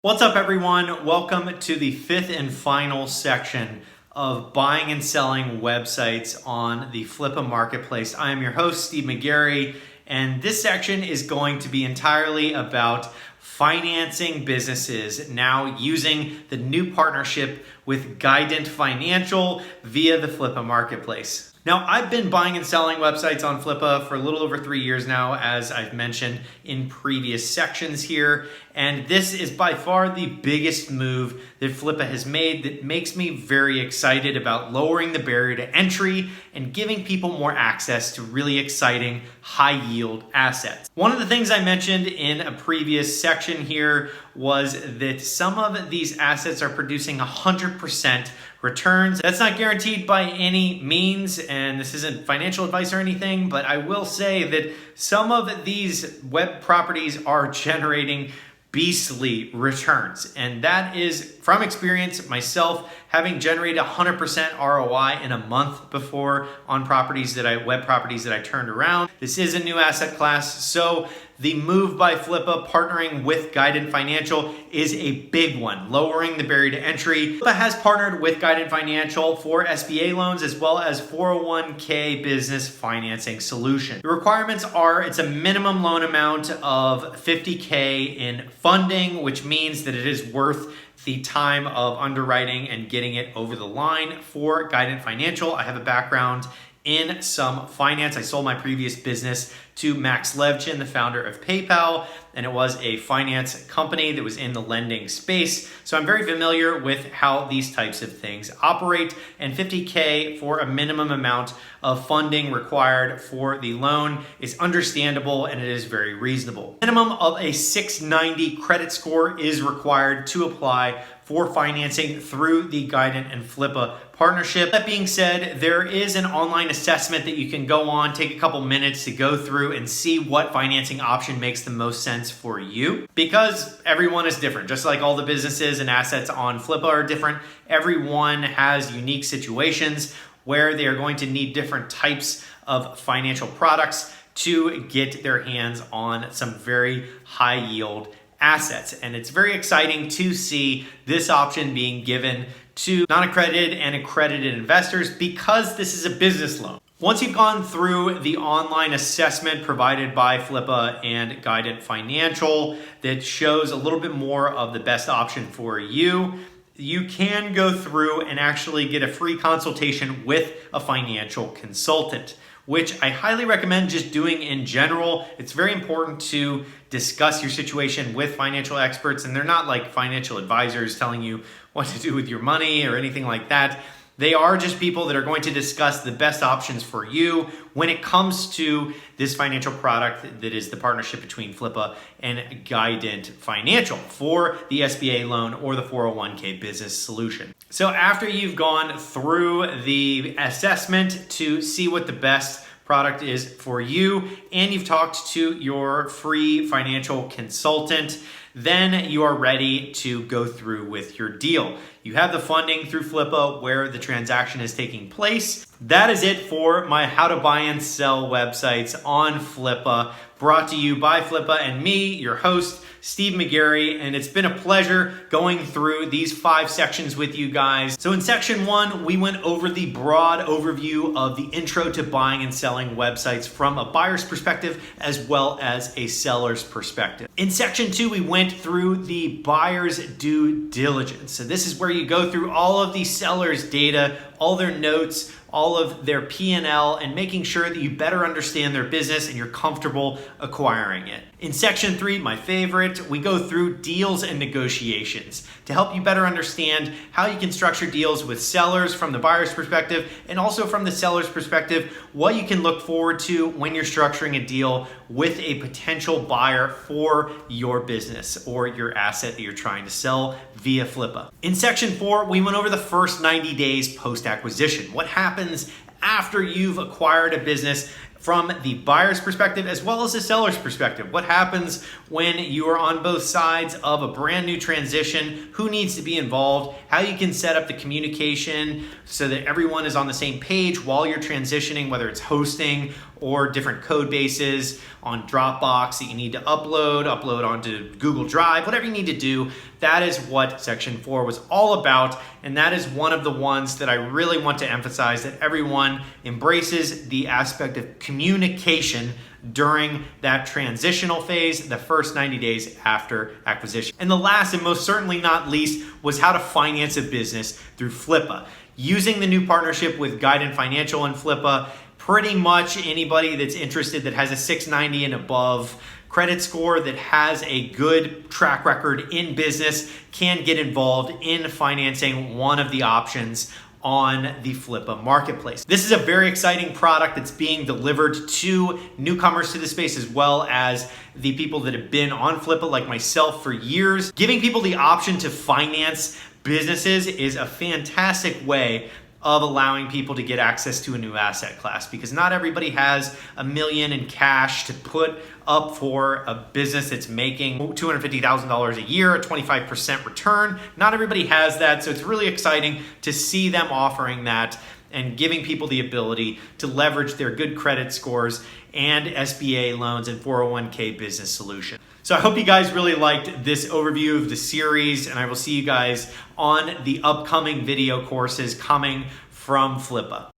What's up, everyone? Welcome to the fifth and final section of buying and selling websites on the Flippa Marketplace. I am your host, Steve McGarry, and this section is going to be entirely about financing businesses now using the new partnership with Guidant Financial via the Flippa Marketplace. Now, I've been buying and selling websites on Flippa for a little over 3 years now, as I've mentioned in previous sections here. And this is by far the biggest move that Flippa has made that makes me very excited about lowering the barrier to entry and giving people more access to really exciting high yield assets. One of the things I mentioned in a previous section here was that some of these assets are producing 100% returns. That's not guaranteed by any means, and this isn't financial advice or anything, but I will say that some of these web properties are generating beastly returns. And that is from experience myself, having generated 100% ROI in a month before on web properties that I turned around. This is a new asset class, so the move by Flippa partnering with Guidant Financial is a big one, lowering the barrier to entry. Flippa has partnered with Guidant Financial for SBA loans as well as 401k business financing solution. The requirements are it's a minimum loan amount of $50K in funding, which means that it is worth the time of underwriting and getting it over the line for Guidant Financial. I have a background in some finance. I sold my previous business to Max Levchin, the founder of PayPal, and it was a finance company that was in the lending space. So I'm very familiar with how these types of things operate, and $50K for a minimum amount of funding required for the loan is understandable, and it is very reasonable. Minimum of a 690 credit score is required to apply for financing through the Guidant and Flippa partnership. That being said, there is an online assessment that you can go on, take a couple minutes to go through and see what financing option makes the most sense for you, because everyone is different. Just like all the businesses and assets on Flippa are different, everyone has unique situations where they are going to need different types of financial products to get their hands on some very high yield assets. And it's very exciting to see this option being given to non-accredited and accredited investors because this is a business loan. Once you've gone through the online assessment provided by Flippa and Guidant Financial that shows a little bit more of the best option for you, you can go through and actually get a free consultation with a financial consultant, which I highly recommend just doing in general. It's very important to discuss your situation with financial experts, and they're not like financial advisors telling you what to do with your money or anything like that. They are just people that are going to discuss the best options for you when it comes to this financial product that is the partnership between Flippa and Guidant Financial for the SBA loan or the 401k business solution. So after you've gone through the assessment to see what the best product is for you, and you've talked to your free financial consultant, then you are ready to go through with your deal. You have the funding through Flippa where the transaction is taking place. That is it for my how to buy and sell websites on Flippa, brought to you by Flippa and me, your host, Steve McGarry, and it's been a pleasure going through these 5 sections with you guys. So in section 1, we went over the broad overview of the intro to buying and selling websites from a buyer's perspective as well as a seller's perspective. In section 2, we went through the buyer's due diligence. So this is where you go through all of the seller's data, all their notes, all of their P&L, and making sure that you better understand their business and you're comfortable acquiring it. In section 3, my favorite, we go through deals and negotiations to help you better understand how you can structure deals with sellers from the buyer's perspective, and also from the seller's perspective, what you can look forward to when you're structuring a deal with a potential buyer for your business or your asset that you're trying to sell via Flippa. In section 4, we went over the first 90 days post-acquisition. What happens after you've acquired a business from the buyer's perspective as well as the seller's perspective? What happens when you are on both sides of a brand new transition? Who needs to be involved? How you can set up the communication so that everyone is on the same page while you're transitioning, whether it's hosting or different code bases on Dropbox that you need to upload onto Google Drive, whatever you need to do. That is what Section 4 was all about, and that is one of the ones that I really want to emphasize, that everyone embraces the aspect of communication during that transitional phase, the first 90 days after acquisition. And the last and most certainly not least was how to finance a business through Flippa. Using the new partnership with Guidant Financial and Flippa, pretty much anybody that's interested that has a 690 and above credit score, that has a good track record in business, can get involved in financing one of the options on the Flippa Marketplace. This is a very exciting product that's being delivered to newcomers to the space, as well as the people that have been on Flippa like myself for years. Giving people the option to finance businesses is a fantastic way of allowing people to get access to a new asset class, because not everybody has $1 million in cash to put up for a business that's making $250,000 a year, a 25% return. Not everybody has that, so it's really exciting to see them offering that and giving people the ability to leverage their good credit scores and SBA loans and 401k business solution. So I hope you guys really liked this overview of the series, and I will see you guys on the upcoming video courses coming from Flippa.